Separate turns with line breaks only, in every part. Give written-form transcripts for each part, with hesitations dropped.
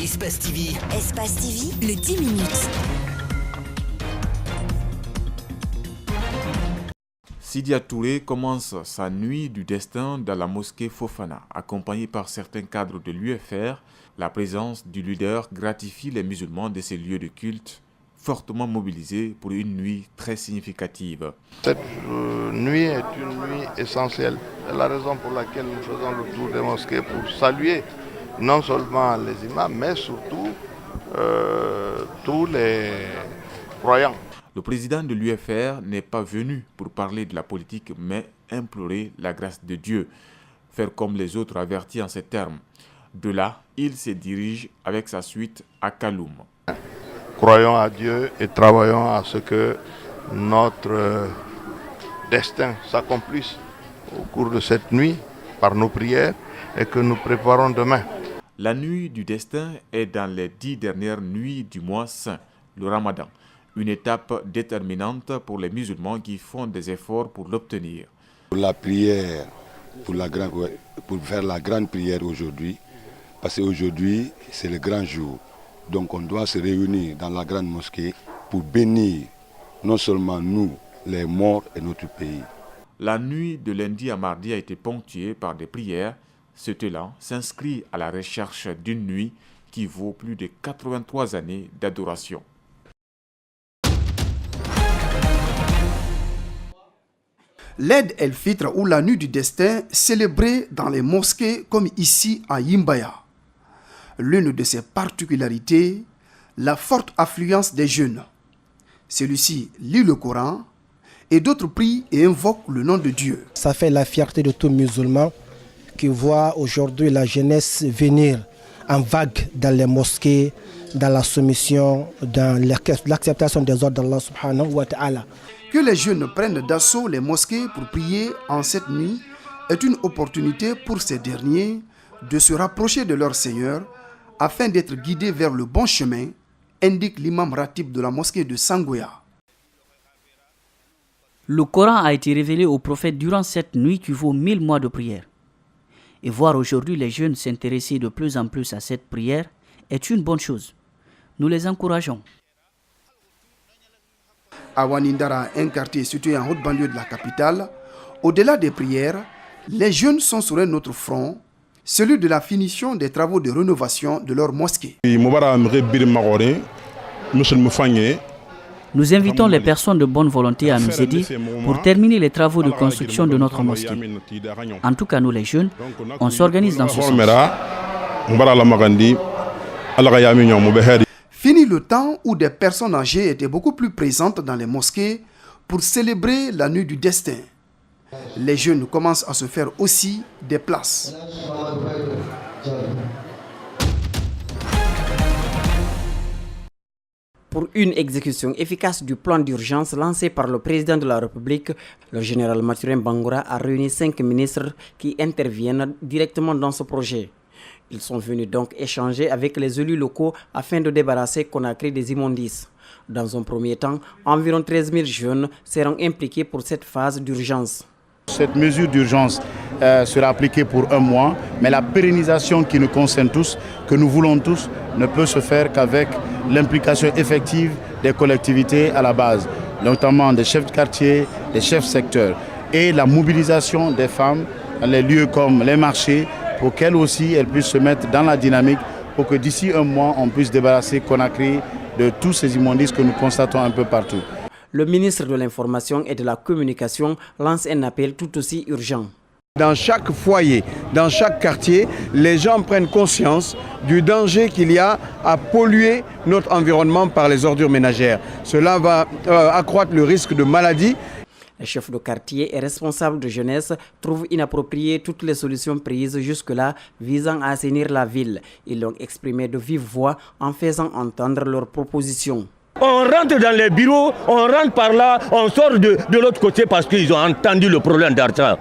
Espace TV.
Espace TV, le 10 minutes.
Sidia Touré commence sa nuit du destin dans la mosquée Fofana. Accompagné par certains cadres de l'UFR, la présence du leader gratifie les musulmans de ces lieux de culte fortement mobilisés pour une nuit très significative.
Cette nuit est une nuit essentielle. C'est la raison pour laquelle nous faisons le tour des mosquées pour saluer non seulement les imams, mais surtout tous les croyants.
Le président de l'UFR n'est pas venu pour parler de la politique, mais implorer la grâce de Dieu, faire comme les autres avertis en ces termes. De là, il se dirige avec sa suite à Kaloum.
Croyons à Dieu et travaillons à ce que notre destin s'accomplisse au cours de cette nuit par nos prières et que nous préparons demain.
La nuit du destin est dans les 10 dernières nuits du mois saint, le Ramadan. Une étape déterminante pour les musulmans qui font des efforts pour l'obtenir.
Pour la prière, pour faire la grande prière aujourd'hui, parce qu'aujourd'hui c'est le grand jour. Donc on doit se réunir dans la grande mosquée pour bénir non seulement nous, les morts et notre pays.
La nuit de lundi à mardi a été ponctuée par des prières. Cet élan s'inscrit à la recherche d'une nuit qui vaut plus de 83 années d'adoration.
L'Aid el-Fitr ou la nuit du destin célébrée dans les mosquées comme ici à Yimbaya. L'une de ses particularités, la forte affluence des jeunes. Celui-ci lit le Coran et d'autres prient et invoquent le nom de Dieu.
Ça fait la fierté de tout musulman qui voit aujourd'hui la jeunesse venir en vague dans les mosquées, dans la soumission, dans l'acceptation des ordres d'Allah subhanahu wa ta'ala.
Que les jeunes prennent d'assaut les mosquées pour prier en cette nuit est une opportunité pour ces derniers de se rapprocher de leur Seigneur afin d'être guidés vers le bon chemin, indique l'imam ratib de la mosquée de Sangoya.
Le Coran a été révélé au prophète durant cette nuit qui vaut 1000 mois de prière. Et voir aujourd'hui les jeunes s'intéresser de plus en plus à cette prière est une bonne chose. Nous les encourageons.
À Wanindara, un quartier situé en haute banlieue de la capitale, au-delà des prières, les jeunes sont sur un autre front, celui de la finition des travaux de rénovation de leur mosquée.
Nous invitons les personnes de bonne volonté à nous aider pour terminer les travaux de construction de notre mosquée. En tout cas, nous les jeunes, on s'organise dans ce sens.
Fini le temps où des personnes âgées étaient beaucoup plus présentes dans les mosquées pour célébrer la nuit du destin. Les jeunes commencent à se faire aussi des places.
Pour une exécution efficace du plan d'urgence lancé par le président de la République, le général Mathurin Bangoura a réuni 5 ministres qui interviennent directement dans ce projet. Ils sont venus donc échanger avec les élus locaux afin de débarrasser Conakry des immondices. Dans un premier temps, environ 13 000 jeunes seront impliqués pour cette phase d'urgence.
Cette mesure d'urgence sera appliquée pour 1 mois, mais la pérennisation qui nous concerne tous, que nous voulons tous, ne peut se faire qu'avec l'implication effective des collectivités à la base, notamment des chefs de quartier, des chefs secteurs, et la mobilisation des femmes dans les lieux comme les marchés, pour qu'elles aussi elles puissent se mettre dans la dynamique, pour que d'ici 1 mois, on puisse débarrasser Conakry de tous ces immondices que nous constatons un peu partout.
Le ministre de l'Information et de la Communication lance un appel tout aussi urgent.
Dans chaque foyer, dans chaque quartier, les gens prennent conscience du danger qu'il y a à polluer notre environnement par les ordures ménagères. Cela va accroître le risque de maladies.
Les chefs de quartier et responsables de jeunesse trouvent inappropriées toutes les solutions prises jusque-là visant à assainir la ville. Ils l'ont exprimé de vive voix en faisant entendre leurs propositions.
On rentre dans les bureaux, on rentre par là, on sort de l'autre côté parce qu'ils ont entendu le problème d'argent.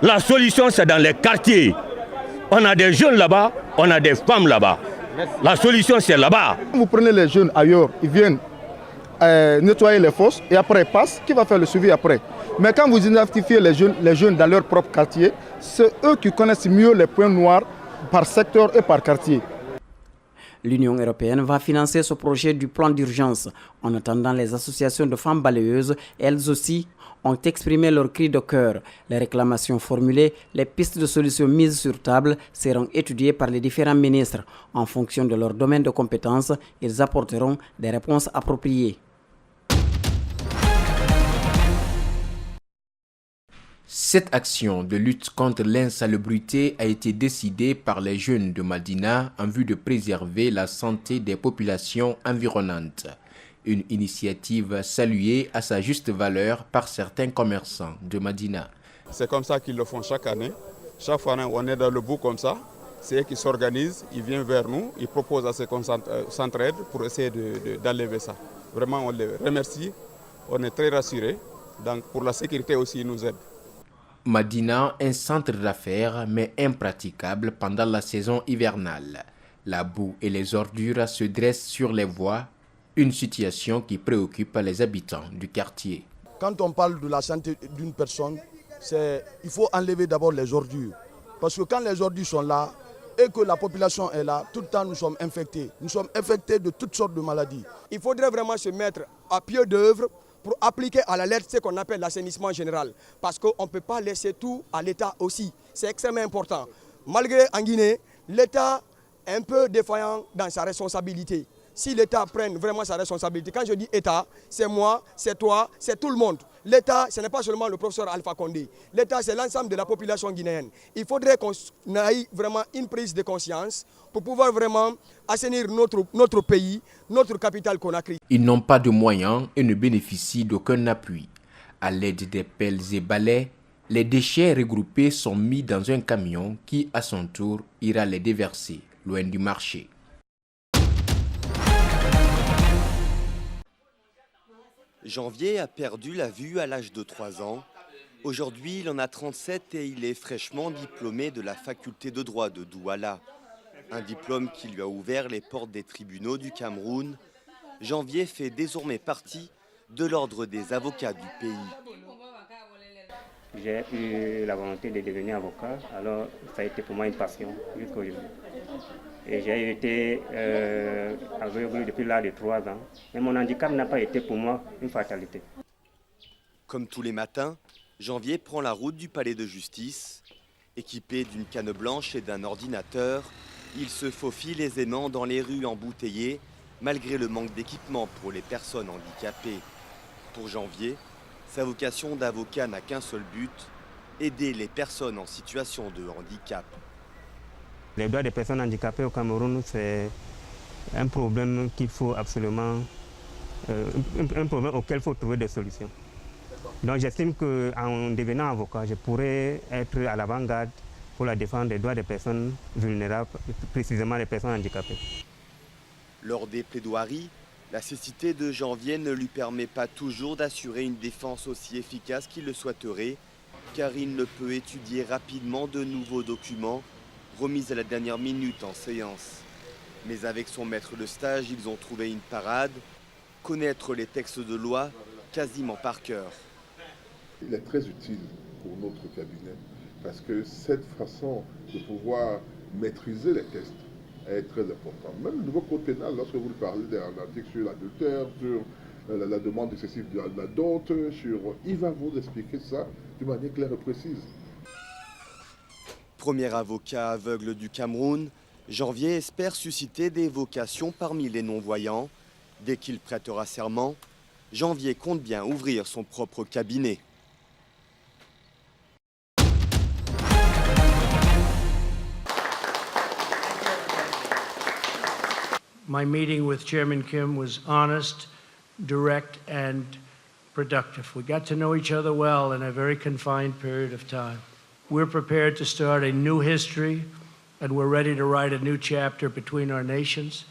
La solution, c'est dans les quartiers. On a des jeunes là-bas, on a des femmes là-bas. La solution, c'est là-bas.
Vous prenez les jeunes ailleurs, ils viennent nettoyer les fosses et après ils passent, qui va faire le suivi après? Mais quand vous identifiez les jeunes dans leur propre quartier, c'est eux qui connaissent mieux les points noirs par secteur et par quartier.
L'Union européenne va financer ce projet du plan d'urgence. En attendant, les associations de femmes balayeuses, elles aussi, ont exprimé leur cri de cœur. Les réclamations formulées, les pistes de solutions mises sur table seront étudiées par les différents ministres. En fonction de leur domaine de compétences, ils apporteront des réponses appropriées.
Cette action de lutte contre l'insalubrité a été décidée par les jeunes de Madina en vue de préserver la santé des populations environnantes. Une initiative saluée à sa juste valeur par certains commerçants de Madina.
C'est comme ça qu'ils le font chaque année. Chaque fois on est dans le bout comme ça. C'est eux qui s'organisent, ils viennent vers nous, ils proposent à ce qu'on s'entraide pour essayer d'enlever ça. Vraiment, on les remercie, on est très rassurés. Donc pour la sécurité aussi, ils nous aident.
Madina, un centre d'affaires mais impraticable pendant la saison hivernale. La boue et les ordures se dressent sur les voies, une situation qui préoccupe les habitants du quartier.
Quand on parle de la santé d'une personne, il faut enlever d'abord les ordures. Parce que quand les ordures sont là et que la population est là, tout le temps nous sommes infectés. Nous sommes infectés de toutes sortes de maladies.
Il faudrait vraiment se mettre à pied d'œuvre pour appliquer à la lettre ce qu'on appelle l'assainissement général. Parce qu'on ne peut pas laisser tout à l'État aussi. C'est extrêmement important. Malgré en Guinée, l'État est un peu défaillant dans sa responsabilité. Si l'État prenne vraiment sa responsabilité, quand je dis État, c'est moi, c'est toi, c'est tout le monde. L'État, ce n'est pas seulement le professeur Alpha Condé. L'État, c'est l'ensemble de la population guinéenne. Il faudrait qu'on ait vraiment une prise de conscience pour pouvoir vraiment assainir notre pays, notre capitale Conakry.
Ils n'ont pas de moyens et ne bénéficient d'aucun appui. À l'aide des pelles et balais, les déchets regroupés sont mis dans un camion qui, à son tour, ira les déverser loin du marché.
Janvier a perdu la vue à l'âge de 3 ans. Aujourd'hui, il en a 37 et il est fraîchement diplômé de la faculté de droit de Douala. Un diplôme qui lui a ouvert les portes des tribunaux du Cameroun. Janvier fait désormais partie de l'ordre des avocats du pays.
J'ai eu la volonté de devenir avocat, alors ça a été pour moi une passion jusqu'aujourd'hui. Et j'ai été aveugle depuis l'âge de 3 ans. Mais mon handicap n'a pas été pour moi une fatalité.
Comme tous les matins, Janvier prend la route du palais de justice. Équipé d'une canne blanche et d'un ordinateur, il se faufile aisément dans les rues embouteillées, malgré le manque d'équipement pour les personnes handicapées. Pour Janvier, sa vocation d'avocat n'a qu'un seul but, aider les personnes en situation de handicap.
Les droits des personnes handicapées au Cameroun, c'est un problème qu'il faut absolument, un problème auquel il faut trouver des solutions. Donc j'estime qu'en devenant avocat, je pourrais être à l'avant-garde pour la défense des droits des personnes vulnérables, précisément les personnes handicapées.
Lors des plaidoiries, la cécité de Janvier ne lui permet pas toujours d'assurer une défense aussi efficace qu'il le souhaiterait, car il ne peut étudier rapidement de nouveaux documents remis à la dernière minute en séance. Mais avec son maître de stage, ils ont trouvé une parade, connaître les textes de loi quasiment par cœur.
Il est très utile pour notre cabinet parce que cette façon de pouvoir maîtriser les textes est très importante. Même le nouveau code pénal, lorsque vous parlez d'un article sur l'adultère, sur la demande excessive de la dot, il va vous expliquer ça de manière claire et précise.
Premier avocat aveugle du Cameroun, Janvier espère susciter des vocations parmi les non-voyants. Dès qu'il prêtera serment, Janvier compte bien ouvrir son propre cabinet.
My meeting with Chairman Kim was honest, direct, and productive. We got to know each other well in a very confined period of time. We're prepared to start a new history, and we're ready to write a new chapter between our nations.